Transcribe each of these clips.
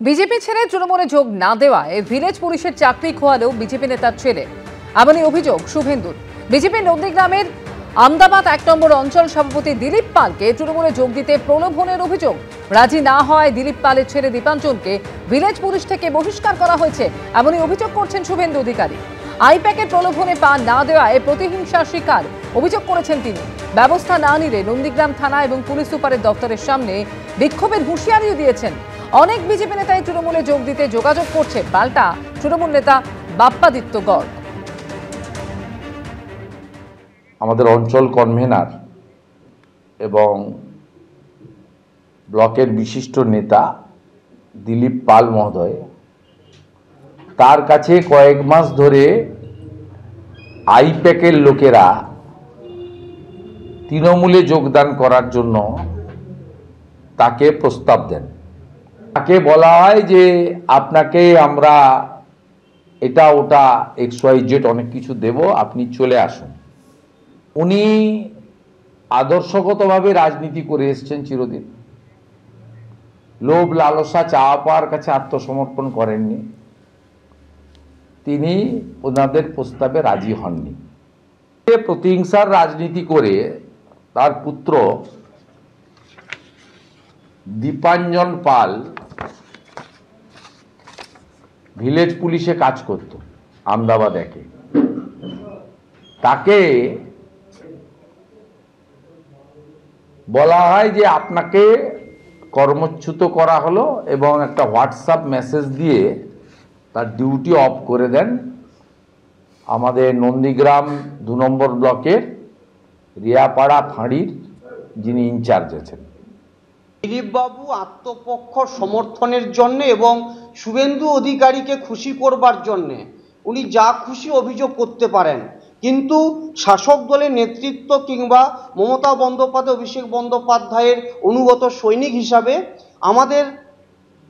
BJP ছেড়ে তৃণমূলে যোগ না দেওয়ায় ভিলেজ পুলিশের চাকরি খোয়ালেও বিজেপি নেতার ছেলে, এমনই অভিযোগ শুভেন্দুর। বিজেপি নন্দীগ্রামের আমদাবাদ 1 নম্বর অঞ্চল সভাপতি দিলীপ পালকে তৃণমূলে যোগ দিতে প্রলোভনের অভিযোগ। রাজি না হওয়ায় দিলীপ পালের ছেলে দীপাঞ্চনকে ভিলেজ পুলিশ থেকে বহিষ্কার করা হয়েছে, এমনই অভিযোগ করছেন শুভেন্দু অধিকারী। আইপ্যাকের প্রলোভনে পা না দেওয়ায় প্রতিহিংসার শিকার অভিযোগ করেছেন তিনি। ব্যবস্থা না নিলে নন্দীগ্রাম থানা এবং পুলিশ সুপারের দপ্তরের সামনে বিক্ষোভের হুঁশিয়ারিও দিয়েছেন। অনেক বিজেপি নেতাই তৃণমূলে যোগ দিতে যোগাযোগ করছে, পাল্টা তৃণমূল নেতা বাপ্পাদিত্য গড়। আমাদের অঞ্চল কনভেনার এবং ব্লকের বিশিষ্ট নেতা দিলীপ পাল মহোদয়, তার কাছে কয়েক মাস ধরে আইপ্যাকের লোকেরা তৃণমূলে যোগদান করার জন্য তাকে প্রস্তাব দেন। তাকে বলা হয় যে আপনাকে আমরা এটা ওটা XYZ অনেক কিছু দেব, আপনি চলে আসুন। উনি আদর্শগতভাবে রাজনীতি করে এসছেন চিরদিন, লোভ লালসা চাওয়া পাওয়ার কাছে আত্মসমর্পণ করেননি, তিনি ওনাদের প্রস্তাবে রাজি হননি। প্রতিহিংসার রাজনীতি করে তার পুত্র দীপাঞ্জন পাল ভিলেজ পুলিশে কাজ করত আমদাবাদ 1-এ। তাকে বলা হয় যে আপনাকে কর্মচ্যুত করা হলো এবং একটা হোয়াটসঅ্যাপ মেসেজ দিয়ে তার ডিউটি অফ করে দেন আমাদের নন্দীগ্রাম 2 নম্বর ব্লকের রিয়াপাড়া ফাঁড়ির যিনি ইনচার্জ আছেন। দিলীপ বাবু আত্মপক্ষ সমর্থনের জন্য এবং শুভেন্দু অধিকারীকে খুশি করবার জন্য উনি যা খুশি অভিযোগ করতে পারেন, কিন্তু শাসক দলের নেতৃত্ব কিংবা মমতা বন্দ্যোপাধ্যায়, অভিষেক বন্দ্যোপাধ্যায়ের অনুগত সৈনিক হিসাবে আমাদের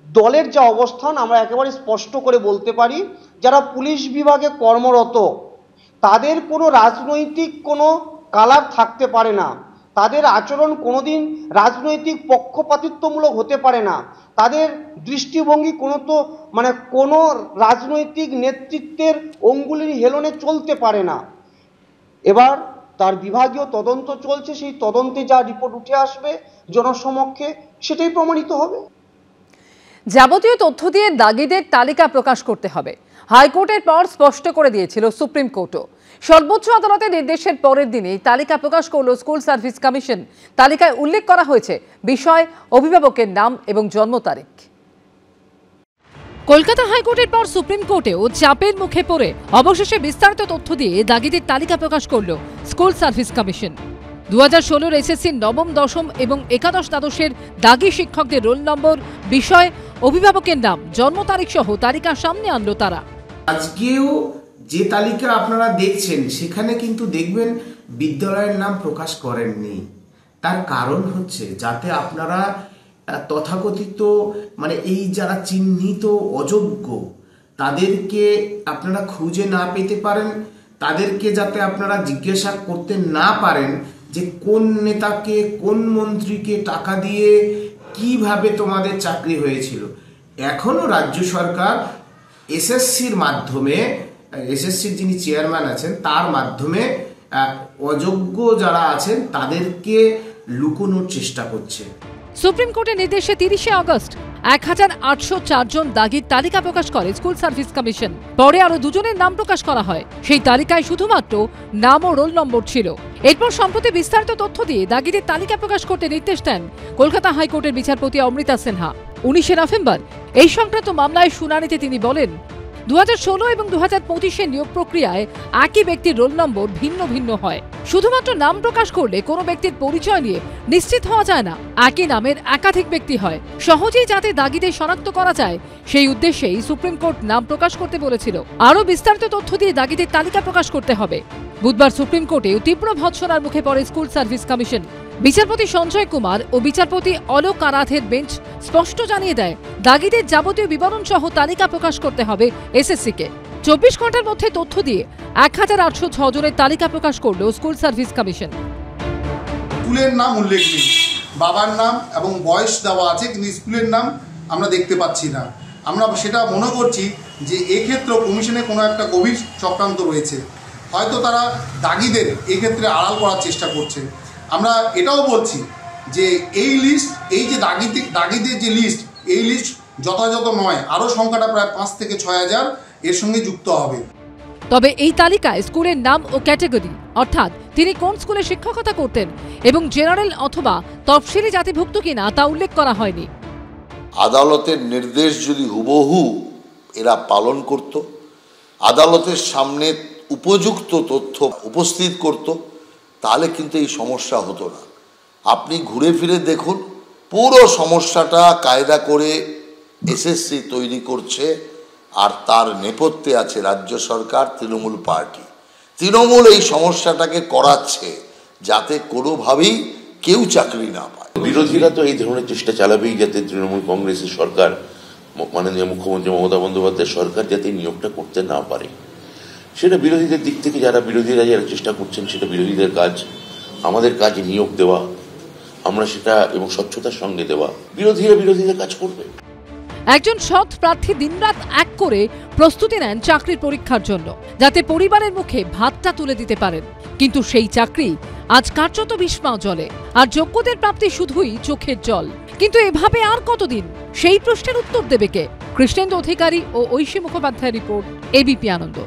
দলের যা অবস্থান আমরা একেবারে স্পষ্ট করে বলতে পারি, যারা পুলিশ বিভাগে কর্মরত তাদের কোনো রাজনৈতিক কোনো কালার থাকতে পারে না, তাদের আচরণ কোনোদিন রাজনৈতিক পক্ষপাতিত্বমূলক হতে পারে না, তাদের দৃষ্টিভঙ্গি কোনো রাজনৈতিক নেতৃত্বের অঙ্গুলির হেলনে চলতে পারে না। এবার তার বিভাগীয় তদন্ত চলছে, সেই তদন্তে যা রিপোর্ট উঠে আসবে জনসমক্ষে সেটাই প্রমাণিত হবে। যাবতীয় তথ্য দিয়ে দাগিদের তালিকা প্রকাশ করতে হবে, হাইকোর্টের পর স্পষ্ট করে দিয়েছিল সুপ্রিম কোর্টও। সর্বোচ্চ আদালতের নির্দেশের পরের দিনেই তালিকা প্রকাশ করল স্কুল সার্ভিস কমিশন। তালিকায় উল্লেখ করা হয়েছে বিষয়, অভিভাবকের নাম এবং জন্ম তারিখ। কলকাতা হাইকোর্টের পর সুপ্রিম কোর্টেও চাপের মুখে পড়ে অবশেষে বিস্তারিত তথ্য দিয়ে দাগিদের তালিকা প্রকাশ করল স্কুল সার্ভিস কমিশন। 2016 এসএসসির নবম, দশম এবং একাদশ দ্বাদশের দাগি শিক্ষকদের রোল নম্বর, বিষয়, অভিভাবকের নাম, জন্ম তারিখ সহ তালিকা সামনে আনলো তারা। আজকেও যে তালিকা আপনারা দেখছেন সেখানে কিন্তু দেখবেন বিদ্যালয়ের নাম প্রকাশ করেননি। তার কারণ হচ্ছে যাতে আপনারা তথাকথিত এই যারা চিহ্নিত অযোগ্য তাদেরকে আপনারা খুঁজে না পেতে পারেন, তাদেরকে যাতে আপনারা জিজ্ঞাসা করতে না পারেন যে কোন নেতাকে কোন মন্ত্রীকে টাকা দিয়ে কিভাবে তোমাদের চাকরি হয়েছিল। এখনো রাজ্য সরকার এসএসসির মাধ্যমে, এসএসসির যিনি চেয়ারম্যান আছেন তার মাধ্যমে অযোগ্য যারা আছেন তাদেরকে লুকোনোর চেষ্টা করছে। সুপ্রিম কোর্টের নির্দেশে 30শে আগস্ট 1804 জন দাগির তালিকা প্রকাশ করে স্কুল সার্ভিস কমিশন। পরে আরো 2 জনের নাম প্রকাশ করা হয়। সেই তালিকায় শুধুমাত্র নাম ও রোল নম্বর ছিল। এরপর সম্প্রতি বিস্তারিত তথ্য দিয়ে দাগিদের তালিকা প্রকাশ করতে নির্দেশ দেন কলকাতা হাইকোর্টের বিচারপতি অমৃতা সিনহা। 19শে নভেম্বর এই সংক্রান্ত মামলায় শুনানিতে তিনি বলেন, 2016 এবং 2025-এর নিয়োগ প্রক্রিয়ায় একই ব্যক্তির রোল নম্বর ভিন্ন ভিন্ন হয়। শুধুমাত্র নাম প্রকাশ করলে কোনো ব্যক্তির পরিচয় নিয়ে নিশ্চিত হওয়া যায় না। একই নামের একাধিক ব্যক্তি হয়, সহজেই যাতে দাগিদের শনাক্ত করা যায় সেই উদ্দেশ্যেই সুপ্রিম কোর্ট নাম প্রকাশ করতে বলেছিল। আরও বিস্তারিত তথ্য দিয়ে দাগিদের তালিকা প্রকাশ করতে হবে। বুধবার সুপ্রিম কোর্টেও তীব্র ভৎসনার মুখে পড়ে স্কুল সার্ভিস কমিশন। বিচারপতি সঞ্জয় কুমার ও বিচারপতি অলোক আরাধের বেঞ্চ স্পষ্ট জানিয়ে দেয়, দাগিদের যাবতীয় বিবরণ সহ তালিকা প্রকাশ করতে হবে এসএসসিকে। 24 ঘন্টার মধ্যে তথ্য দিয়ে 1806 জনের তালিকা প্রকাশ করল স্কুল সার্ভিস কমিশন। স্কুলের নাম উল্লেখ নেই, বাবার নাম এবং বয়স দেওয়া আছে, কিন্তু স্কুলের নাম আমরা দেখতে পাচ্ছি না। আমরা সেটা মনে করছি যে এক্ষেত্রেও কমিশনে কোনো একটা গভীর চক্রান্ত রয়েছে, হয়তো তারা দাগিদের এক্ষেত্রে আড়াল করার চেষ্টা করছে। আমরা এটাও বলছি যে এই লিস্ট, এই যে দাগিদের যে লিস্ট, এই লিস্ট যথাযথ নয়, আরও সংখ্যাটা প্রায় 5 থেকে 6,000 এর সঙ্গে যুক্ত হবে। তবে এই তালিকায় স্কুলের নাম ও ক্যাটাগরি, অর্থাৎ তিনি কোন স্কুলে শিক্ষকতা করতেন এবং জেনারেল অথবা তফসিলি জাতিভুক্ত কিনা তা উল্লেখ করা হয়নি। আদালতের নির্দেশ যদি হুবহু এরা পালন করত, আদালতের সামনে উপযুক্ত তথ্য উপস্থিত করত, তাহলে কিন্তু এই সমস্যা হতো না। আপনি ঘুরে ফিরে দেখুন, পুরো সমস্যাটা কায়দা করে এসএসসি তৈরি করছে, আর তার নেপথ্যে আছে রাজ্য সরকার, তৃণমূল পার্টি। তৃণমূল এই সমস্যাটাকে করাচ্ছে যাতে কোনোভাবেই কেউ চাকরি না পায়। বিরোধীরা তো এই ধরনের চেষ্টা চালাবেই যাতে তৃণমূল কংগ্রেসের সরকার, মাননীয় মুখ্যমন্ত্রী মমতা বন্দ্যোপাধ্যায়ের সরকার যাতে নিয়োগটা করতে না পারে। সেটা বিরোধীদের দিক থেকে যারা চেষ্টা করছেন, সেটা বিরোধীদের কাজ। আমাদের কাজ নিয়োগ দেওয়া, আমরা সেটা এবং স্বচ্ছতার সঙ্গে দেওয়া। বিরোধীদের কাজ করবে। একজন সৎ প্রার্থী দিনরাত এক করে প্রস্তুতি নেন চাকরির পরীক্ষার জন্য, যাতে পরিবারের মুখে ভাতটা তুলে দিতে পারেন। কিন্তু সেই চাকরি আজ কার্যত বিস্ময় জলে, আর যোগ্যদের প্রাপ্তি শুধুই চোখের জল। কিন্তু এভাবে আর কতদিন? সেই প্রশ্নের উত্তর দেবে কে? কৃষ্ণেন্দু অধিকারী ও ঐশী মুখোপাধ্যায়ের রিপোর্ট, এবিপি আনন্দ।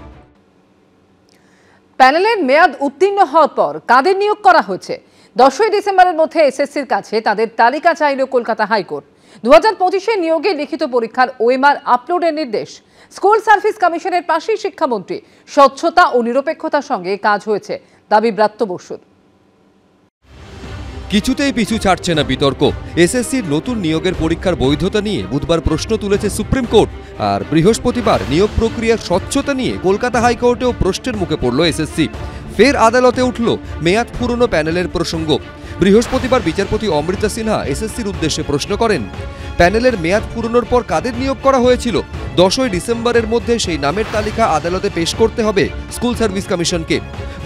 প্যানেলের মেয়াদ উত্তীর্ণ হওয়ার পর কাদের নিয়োগ করা হয়েছে? 10ই ডিসেম্বরের মধ্যে এসএসসির কাছে তাদের তালিকা চাইল কলকাতা হাইকোর্ট। 2025-এ নিয়োগে লিখিত পরীক্ষার ওএমআর আপলোডের নির্দেশ। স্কুল সার্ভিস কমিশনের পাশেই শিক্ষামন্ত্রী। স্বচ্ছতা ও নিরপেক্ষতার সঙ্গে কাজ হয়েছে, দাবি ব্রাত্য বসুর। কিছুতেই পিছু ছাড়ছে না বিতর্ক। এসএসসির নতুন নিয়োগের পরীক্ষার বৈধতা নিয়ে বুধবার প্রশ্ন তুলেছে সুপ্রিম কোর্ট, আর বৃহস্পতিবার নিয়োগ প্রক্রিয়ার স্বচ্ছতা নিয়ে কলকাতা হাইকোর্টেও প্রশ্নের মুখে পড়ল এসএসসি। ফের আদালতে উঠল মেয়াদ পুরনো প্যানেলের প্রসঙ্গ। বৃহস্পতিবার বিচারপতি অমৃতা সিনহা এসএসসির উদ্দেশ্যে প্রশ্ন করেন, প্যানেলের মেয়াদ পুরনোর পর কাদের নিয়োগ করা হয়েছিল? 10ই ডিসেম্বরের মধ্যে সেই নামের তালিকা আদালতে পেশ করতে হবে স্কুল সার্ভিস কমিশনকে।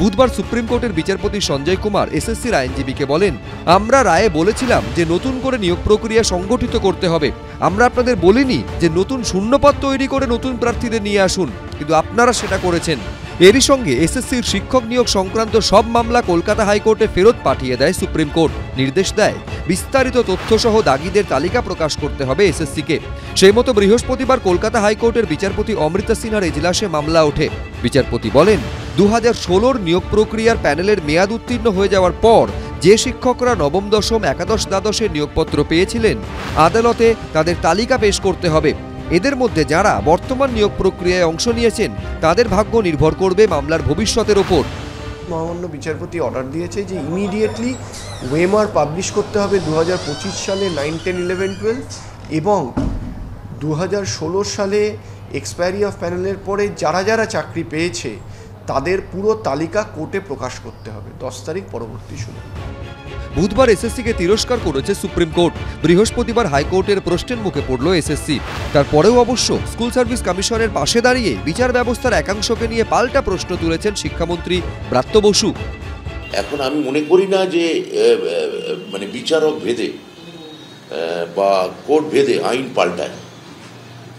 বুধবার সুপ্রিম কোর্টের বিচারপতি সঞ্জয় কুমার এসএসসির আইনজীবীকে বলেন, আমরা রায়ে বলেছিলাম যে নতুন করে নিয়োগ প্রক্রিয়া সংগঠিত করতে হবে। আমরা আপনাদের বলিনি যে নতুন শূন্যপদ তৈরি করে নতুন প্রার্থীদের নিয়ে আসুন, কিন্তু আপনারা সেটা করেছেন। এরই সঙ্গে এসএসসির শিক্ষক নিয়োগ সংক্রান্ত সব মামলা কলকাতা হাইকোর্টে ফেরত পাঠিয়ে দেয় সুপ্রিম কোর্ট। নির্দেশ দেয় বিস্তারিত তথ্যসহ দাগিদের তালিকা প্রকাশ করতে হবে এসএসসিকে। সেই মতো বৃহস্পতিবার কলকাতা হাইকোর্টের বিচারপতি অমৃতা সিনহার এজলাসে মামলা ওঠে। বিচারপতি বলেন, 2016-র নিয়োগ প্রক্রিয়ার প্যানেলের মেয়াদ উত্তীর্ণ হয়ে যাওয়ার পর যে শিক্ষকরা নবম, দশম, একাদশ, দ্বাদশের নিয়োগপত্র পেয়েছিলেন, আদালতে তাদের তালিকা পেশ করতে হবে। এদের মধ্যে যারা বর্তমান নিয়োগ প্রক্রিয়ায় অংশ নিয়েছেন তাদের ভাগ্য নির্ভর করবে মামলার ভবিষ্যতের ওপর। মহামান্য বিচারপতি অর্ডার দিয়েছে যে ইমিডিয়েটলি ওএমআর পাবলিশ করতে হবে 2025 সালে 9, 10, 11, 12 এবং 2016 সালে এক্সপায়ারি অফ প্যানেলের পরে যারা যারা চাকরি পেয়েছে তাদের পুরো তালিকা কোর্টে প্রকাশ করতে হবে 10 তারিখ পরবর্তী শুনানি। বুধবার এসএসসিকে তিরস্কার করেছে সুপ্রিম কোর্ট। বৃহস্পতিবার হাইকোর্টের প্রশ্নের মুখে পড়ল এসএসসি। তারপরেও অবশ্য স্কুল সার্ভিস কমিশনের পাশে দাঁড়িয়ে বিচার ব্যবস্থার একাংশকে নিয়ে পাল্টা প্রশ্ন তুলেছেন শিক্ষামন্ত্রী ব্রাত্য বসু। এখন আমি মনে করি না যে মানে বিচারক ভেদে বা কোর্ট ভেদে আইন পাল্টায়,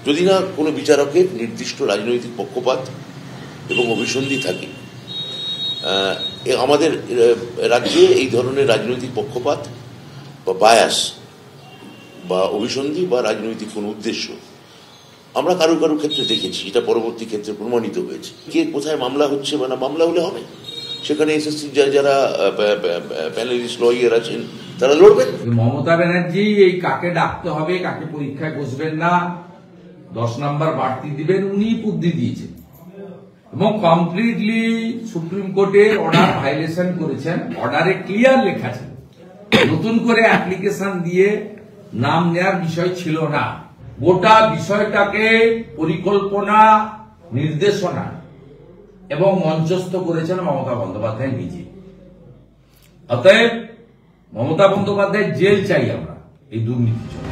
যদি না কোনো বিচারকের নির্দিষ্ট রাজনৈতিক পক্ষপাত এবং অভিসন্ধি থাকে। আমাদের রাজ্যে এই ধরনের রাজনৈতিক পক্ষপাত বা বায়াস বা অভিসন্ধি বা রাজনৈতিক কোনো উদ্দেশ্য আমরা কারো কারো ক্ষেত্রে দেখেছি, এটা পরবর্তী ক্ষেত্রে প্রমাণিত হয়েছে। কে কোথায় মামলা হচ্ছে বা না, মামলা হলে হবে, সেখানে এসএসসি যারা প্যানেলিস্ট লয়ার আছেন তারা লড়বেন। মমতা ব্যানার্জি এই কাকে ডাকতে হবে, কাকে পরীক্ষায় বসবেন না, 10 নম্বর বাড়তি দিবেন, উনি বুদ্ধি দিয়েছেন এবং কমপ্লিটলি সুপ্রিম কোর্টের অর্ডার ভাইলেশন করেছেন। অর্ডারে ক্লিয়ার লেখা ছিল নতুন করে অ্যাপ্লিকেশন দিয়ে নাম নেওয়ার বিষয় ছিল না। গোটা বিষয়টাকে পরিকল্পনা, নির্দেশনা এবং মঞ্চস্থ করেছেন মমতা বন্দ্যোপাধ্যায় নিজে। অতএব মমতা বন্দ্যোপাধ্যায় জেল চাই আমরা এই দুর্নীতির জন্য।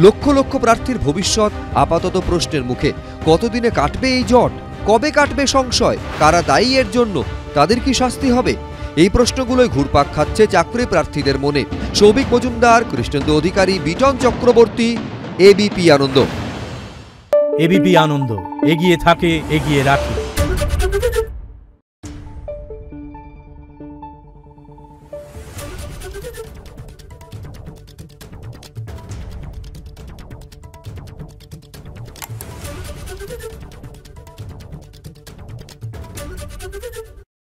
লক্ষ লক্ষ প্রার্থীর ভবিষ্যৎ আপাতত প্রশ্নের মুখে। কতদিনে কাটবে এই জট? কবে কাটবে সংশয়? কারা দায়ী এর জন্য? তাদের কি শাস্তি হবে? এই প্রশ্নগুলোই ঘুরপাক খাচ্ছে চাকরি প্রার্থীদের মনে। সৌভিক মজুমদার, কৃষ্ণেন্দু অধিকারী, বিটন চক্রবর্তী, এবিপি আনন্দ। এবিপি আনন্দ, এগিয়ে থাকে, এগিয়ে রাখে।